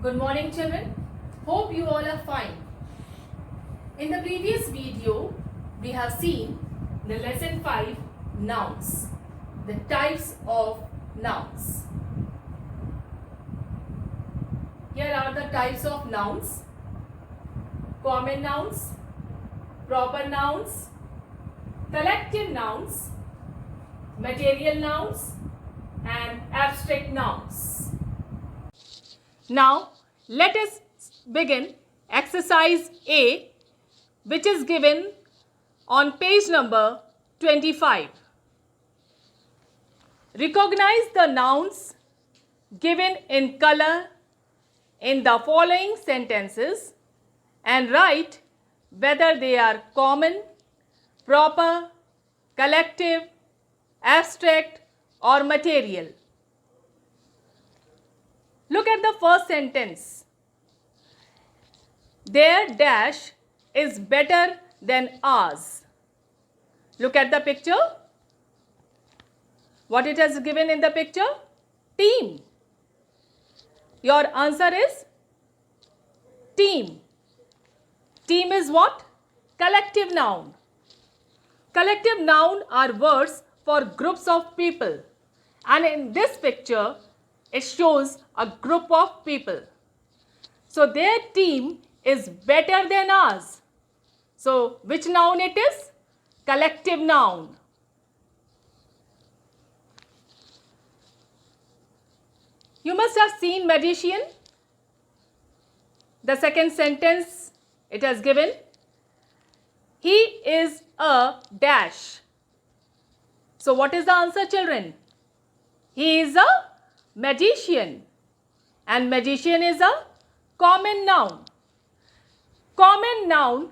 Good morning, children. Hope you all are fine. In the previous video, we have seen the lesson 5 nouns, the types of nouns. Here are the types of nouns: common nouns, proper nouns, collective nouns, material nouns, and abstract nouns. Now, let us begin exercise A, which is given on page number 25. Recognize the nouns given in color in the following sentences and write whether they are common, proper, collective, abstract, or material. Look at the first sentence. Their dash is better than ours. Look at the picture. What it has given in the picture? Team. Your answer is team. Team is what? Collective noun. Collective noun are words for groups of people. And in this picture, it shows a group of people. So their team is better than ours. So which noun it is? Collective noun. You must have seen magician. The second sentence it has given. He is a dash. So what is the answer, children? He is a magician. And magician is a common noun. Common noun,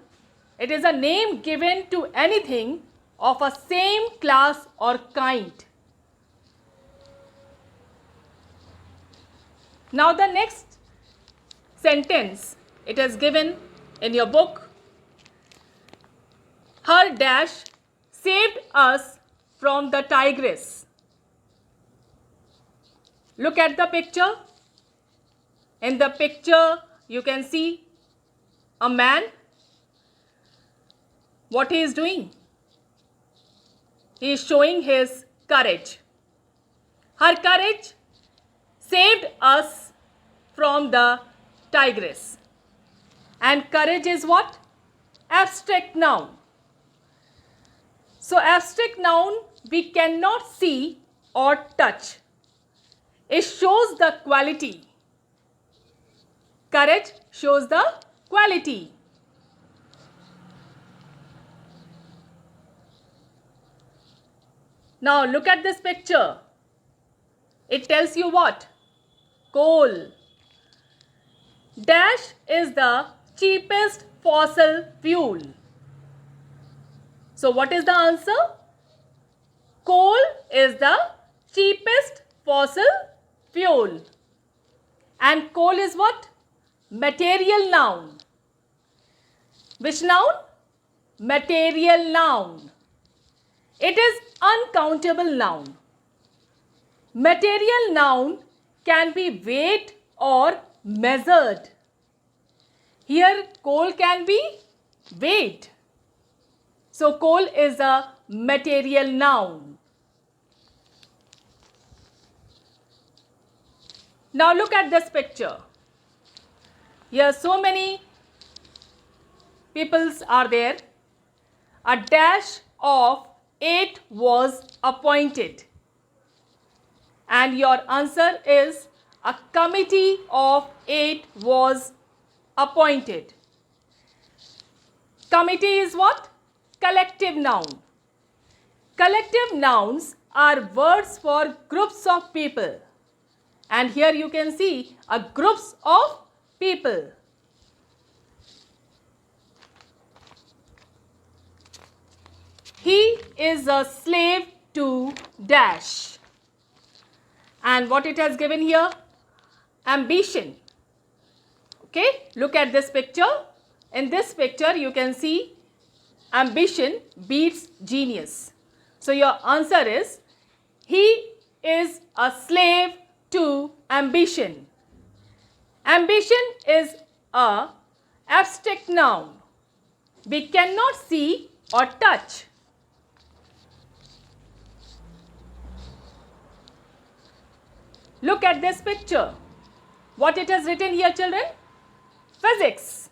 it is a name given to anything of a same class or kind. Now the next sentence, it is given in your book. Her dash saved us from the tigress. Look at the picture. In the picture, you can see a man. What he is doing? He is showing his courage. Her courage saved us from the tigress. And courage is what? Abstract noun. So abstract noun we cannot see or touch. It shows the quality. Courage shows the quality. Now look at this picture. It tells you what? Coal. Dash is the cheapest fossil fuel. So what is the answer? Coal is the cheapest fossil fuel. And coal is what? Material noun. Which noun? Material noun. It is uncountable noun. Material noun can be weighed or measured. Here coal can be weighed. So coal is a material noun. Now look at this picture. Here so many peoples are there. A dash of 8 was appointed. And your answer is a committee of 8 was appointed. Committee is what? Collective noun. Collective nouns are words for groups of people. And here you can see a groups of people. He is a slave to dash. And what it has given here? Ambition. Okay, look at this picture. In this picture you can see ambition beats genius. So your answer is he is a slave to ambition. Ambition is a abstract noun. We cannot see or touch. Look at this picture. What it has written here, children? Physics.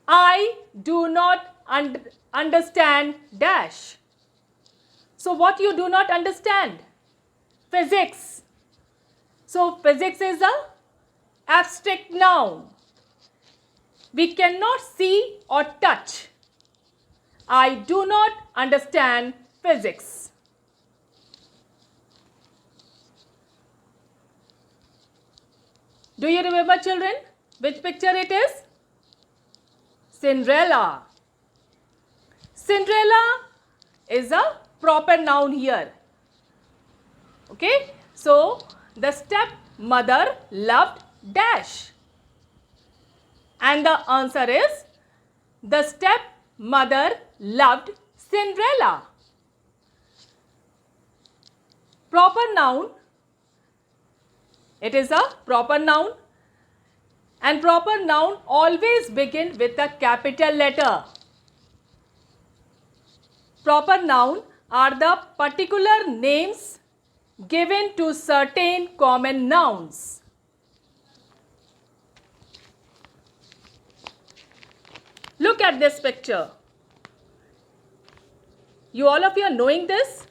I do not understand dash. So what you do not understand? Physics. So physics is a abstract noun. We cannot see or touch. I do not understand physics. Do you remember, children, which picture it is? Cinderella. Cinderella is a proper noun here. Okay, so the stepmother loved dash. And the answer is the stepmother loved Cinderella. Proper noun. It is a proper noun. And proper noun always begin with a capital letter. Proper noun are the particular names given to certain common nouns. Look at this picture. You all of you are knowing this?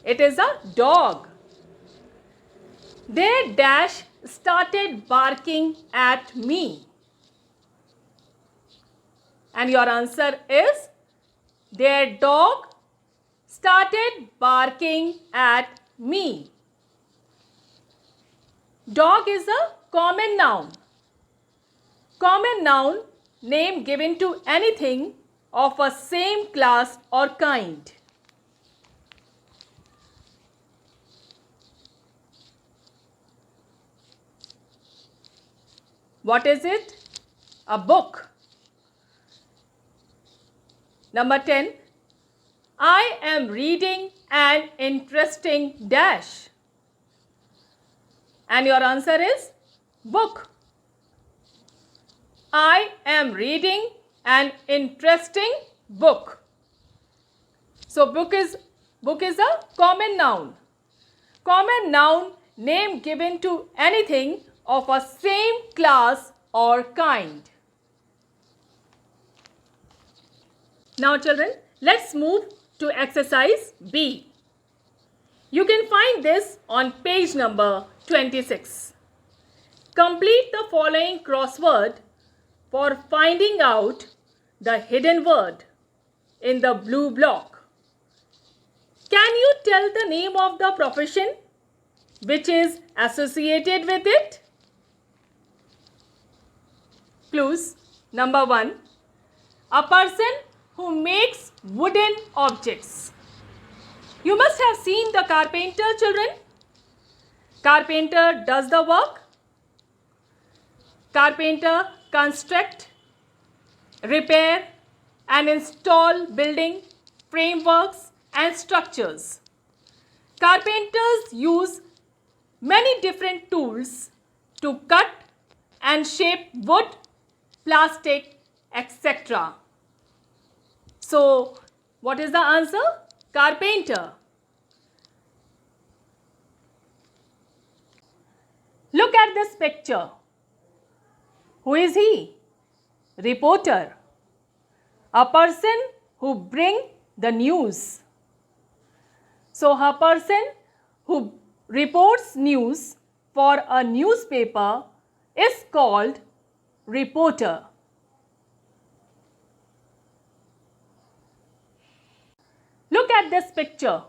It is a dog. Their dash started barking at me. And your answer is their dog started barking at me. Dog is a common noun. Common noun, name given to anything of a same class or kind. What is it? A book. Number 10. I am reading an interesting dash. And your answer is book. I am reading an interesting book. So book is a common noun. Common noun, name given to anything of a same class or kind. Now children, let's move to exercise B. You can find this on page number 26. Complete the following crossword for finding out the hidden word in the blue block. Can you tell the name of the profession which is associated with it? Clues. Number 1. A person who makes wooden objects. You must have seen the carpenter, children. Carpenter does the work. Carpenter construct, repair and install building, frameworks and structures. Carpenters use many different tools to cut and shape wood, plastic, etc. So, what is the answer? Carpenter. Look at this picture. Who is he? Reporter. A person who brings the news. So, a person who reports news for a newspaper is called reporter. Look at this picture.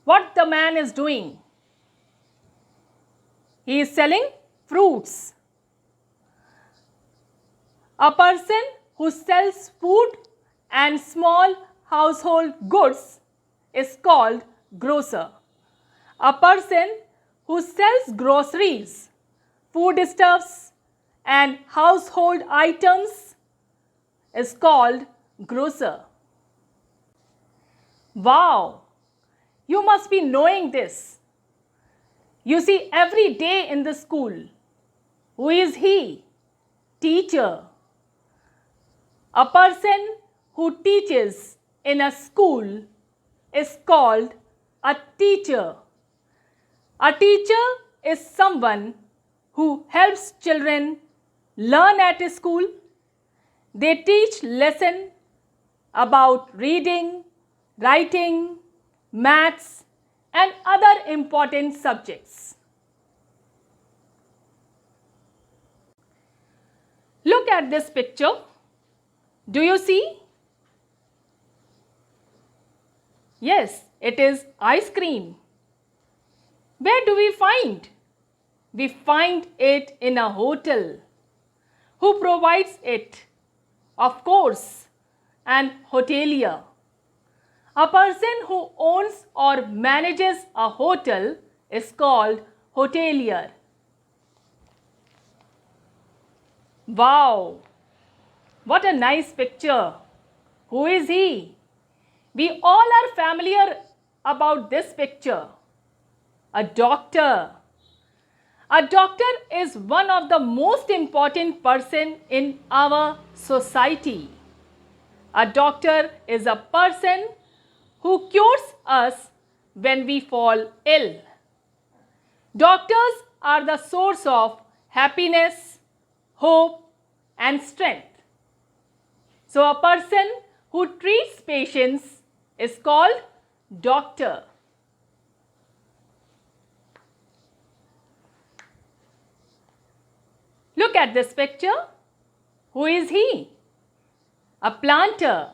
What the man is doing? He is selling fruits. A person who sells food and small household goods is called grocer. A person who sells groceries, foodstuffs and household items is called grocer. Wow! You must be knowing this. you see every day in the school. Who is he? Teacher. A person who teaches in a school is called a teacher. A teacher is someone who helps children learn at school. They teach lesson about reading, writing, maths, and other important subjects. Look at this picture. Do you see? Yes, it is ice cream. Where do we find? We find it in a hotel. Who provides it? Of course, an hotelier. A person who owns or manages a hotel is called hotelier. Wow! What a nice picture. Who is he? We all are familiar about this picture. A doctor. A doctor is one of the most important person in our society. A doctor is a person who cures us when we fall ill. Doctors are the source of happiness, hope, and strength. So a person who treats patients is called doctor. Look at this picture. Who is he? A planter.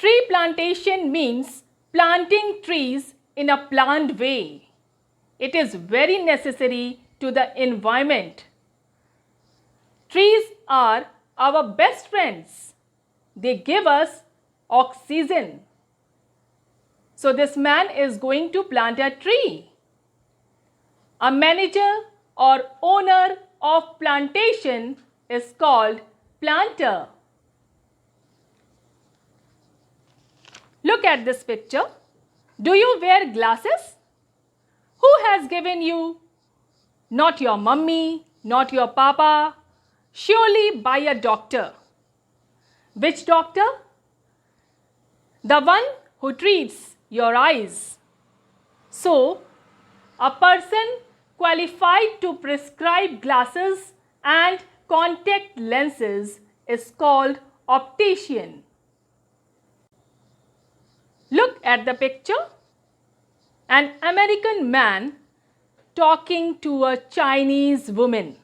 Tree plantation means planting trees in a planned way. It is very necessary to the environment. Trees are our best friends. They give us oxygen. So this man is going to plant a tree. A manager or owner of plantation is called planter. Look at this picture. Do you wear glasses? Who has given you? Not your mummy, not your papa. Surely by a doctor. Which doctor? The one who treats your eyes. So, a person qualified to prescribe glasses and contact lenses is called optician. Look at the picture. An American man talking to a Chinese woman.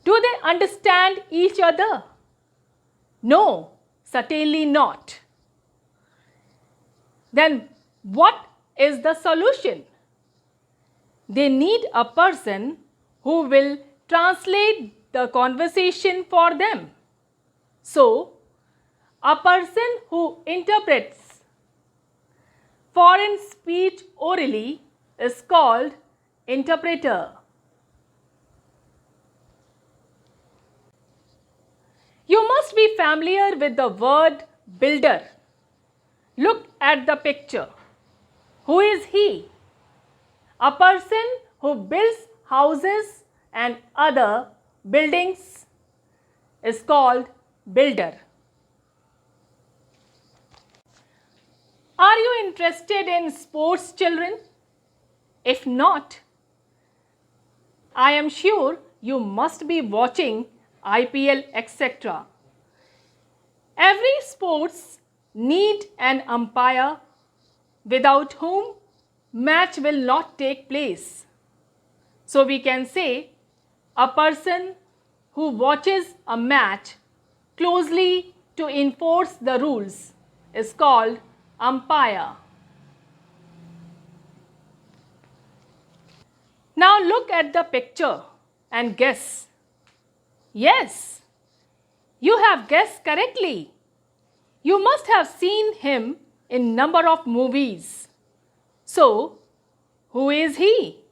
Do they understand each other? No, certainly not. Then what is the solution? They need a person who will translate the conversation for them. So, a person who interprets foreign speech orally is called interpreter. You must be familiar with the word builder. Look at the picture. Who is he? A person who builds houses and other buildings is called builder. Are you interested in sports, children? If not, I am sure you must be watching IPL, etc. Every sports need an umpire without whom match will not take place. So we can say a person who watches a match closely to enforce the rules is called umpire. Now look at the picture and guess. Yes, you have guessed correctly. You must have seen him in number of movies. So, who is he?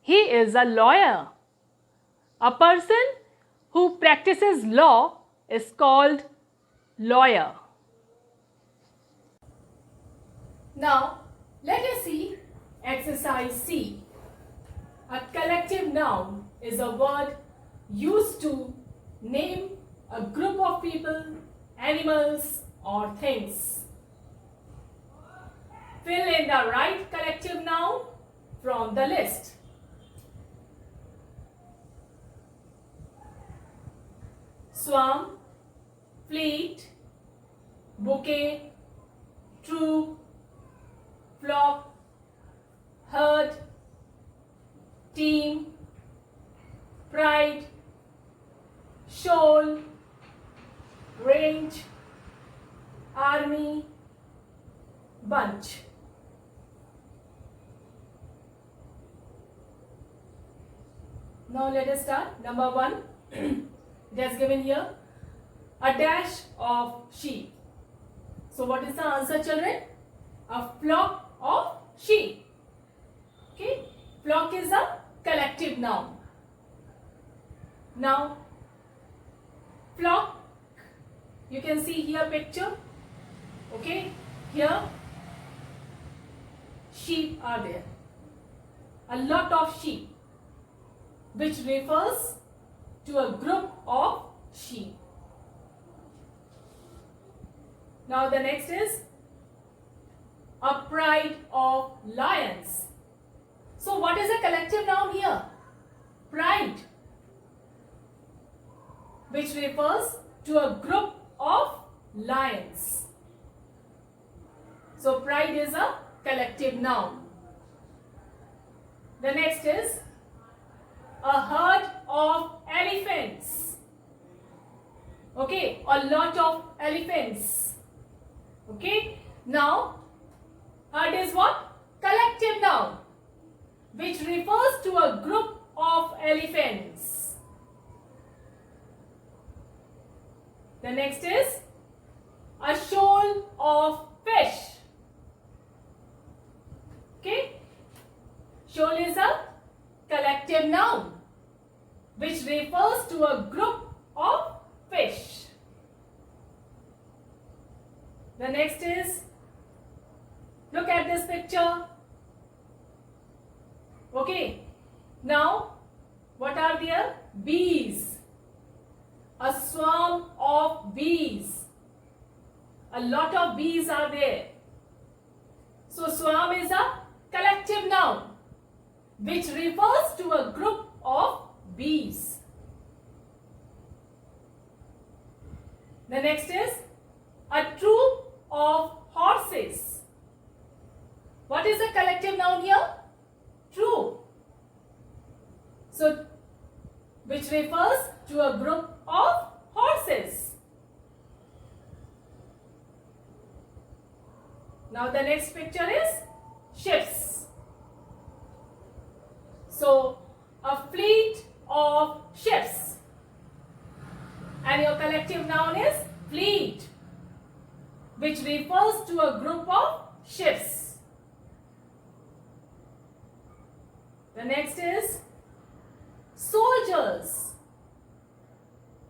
He is a lawyer. A person who practices law is called lawyer. Now, let us see Exercise C. A collective noun is a word used to name a group of people, animals, or things. Fill in the right collective noun from the list. Swarm, fleet, bouquet, troop, flock, herd, team, pride, shoal, range, army, bunch. Now let us start. Number 1. It has given here a dash of sheep. So what is the answer, children? A flock of sheep. Okay. Flock is a collective noun. Now, flock, you can see here picture. Okay. Here, sheep are there. A lot of sheep, which refers to a group of sheep. Now the next is a pride of lions. So what is a collective noun here? Pride, which refers to a group of lions. So pride is a collective noun. The next is a herd of elephants. Okay, a lot of elephants. Okay, now herd is what? Collective noun, which refers to a group of elephants. The next is a shoal of fish. Okay, shoal is a collective noun, which refers to a group of fish. The next is, look at this picture. Okay, now what are there? Bees. A swarm of bees. A lot of bees are there. So swarm is a collective noun, which refers to a group of bees. The next is a troop of horses. What is the collective noun here? Troop. So, which refers to a group of horses. Now the next picture is ships. So, a fleet of ships. And your collective noun is fleet, which refers to a group of ships. The next is soldiers.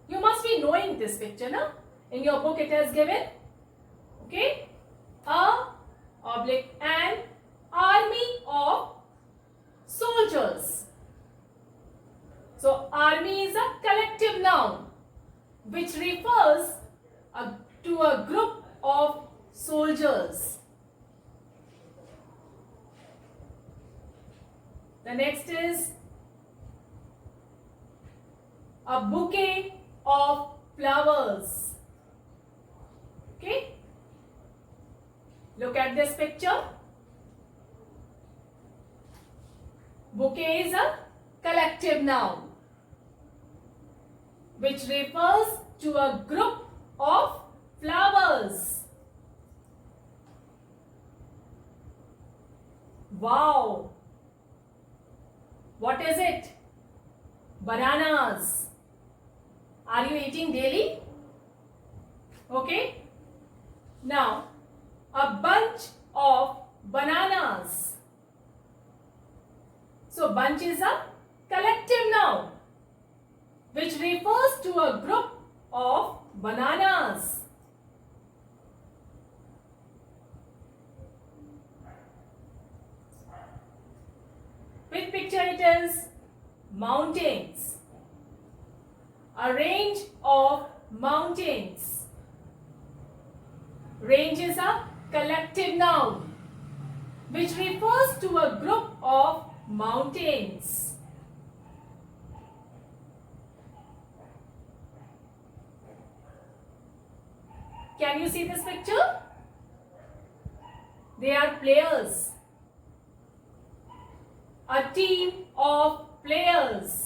You must be knowing this picture, na? In your book it has given, okay, an army of soldiers. So army is a collective noun, which refers to a group of soldiers. The next is a bouquet of flowers. Okay, look at this picture. Bouquet is a collective noun, which refers to a group of flowers. Wow! What is it? Bananas. Are you eating daily? Okay. Now, a bunch of bananas. So, bunch is a collective noun, which refers to a group of bananas. is mountains. A range of mountains. Range is a collective noun which refers to a group of mountains. Can you see this picture? They are players. A team of players.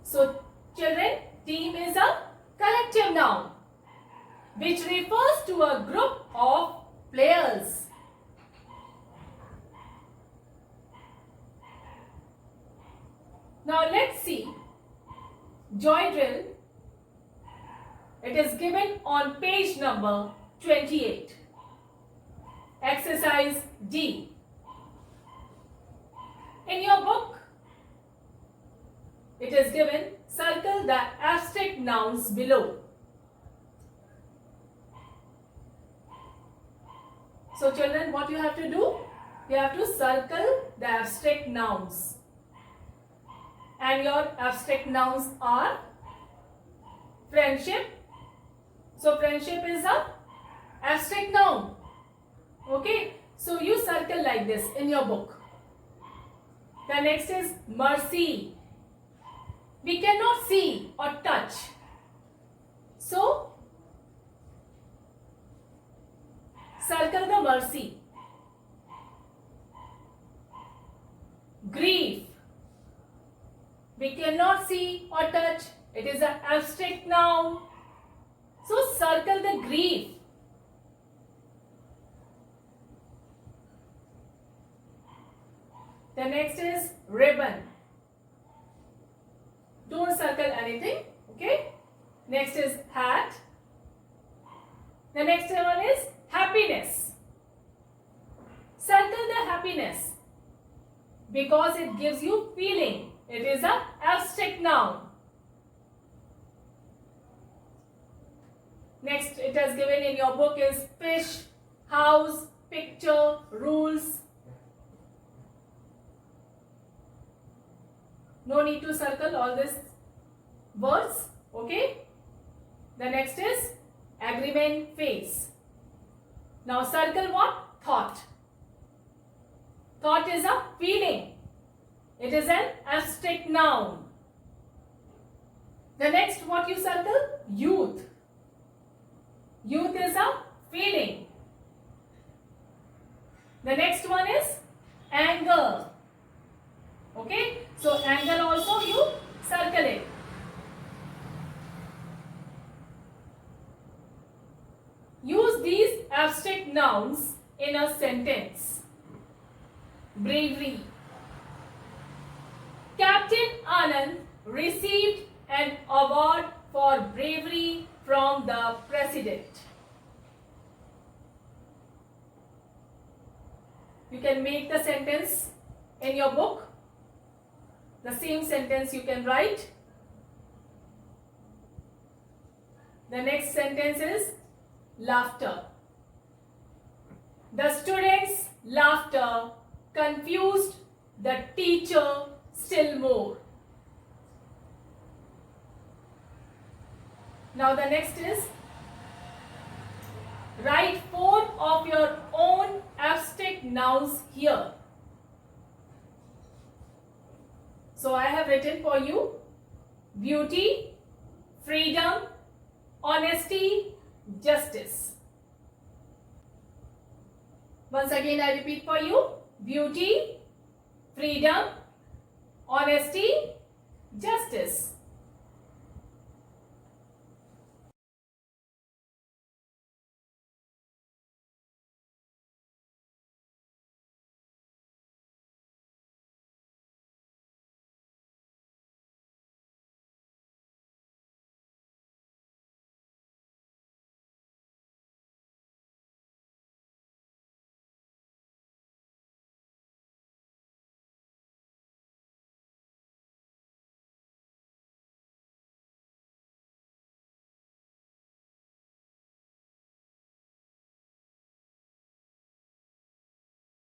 So, children, team is a collective noun which refers to a group of players. Now, let's see joy drill. It is given on page number 28. Exercise D. In your book, it is given, circle the abstract nouns below. So children, what you have to do? You have to circle the abstract nouns. And your abstract nouns are friendship. So friendship is a abstract noun. Okay, so you circle like this in your book. The next is mercy. We cannot see or touch. So circle the mercy. Grief. We cannot see or touch. It is an abstract noun. So circle the grief. The next is ribbon. Don't circle anything. Okay. Next is hat. The next one is happiness. Circle the happiness because it gives you feeling. It is an abstract noun. Next, it has given in your book is fish, house, picture, rules. No need to circle all these words. Okay. The next is agreement, face. Now circle what? Thought. Thought is a feeling. It is an abstract noun. The next what you circle? Youth. Youth is a feeling. The next one is anger. Okay. So anger also you circle it. Use these abstract nouns in a sentence. Bravery. Captain Anand received an award for bravery from the President. You can make the sentence in your book. The same sentence you can write. The next sentence is laughter. The students' laughter confused the teacher still more. Now the next is write 4 of your own abstract nouns here. So I have written for you beauty, freedom, honesty, justice. Once again I repeat for you beauty, freedom, honesty, justice.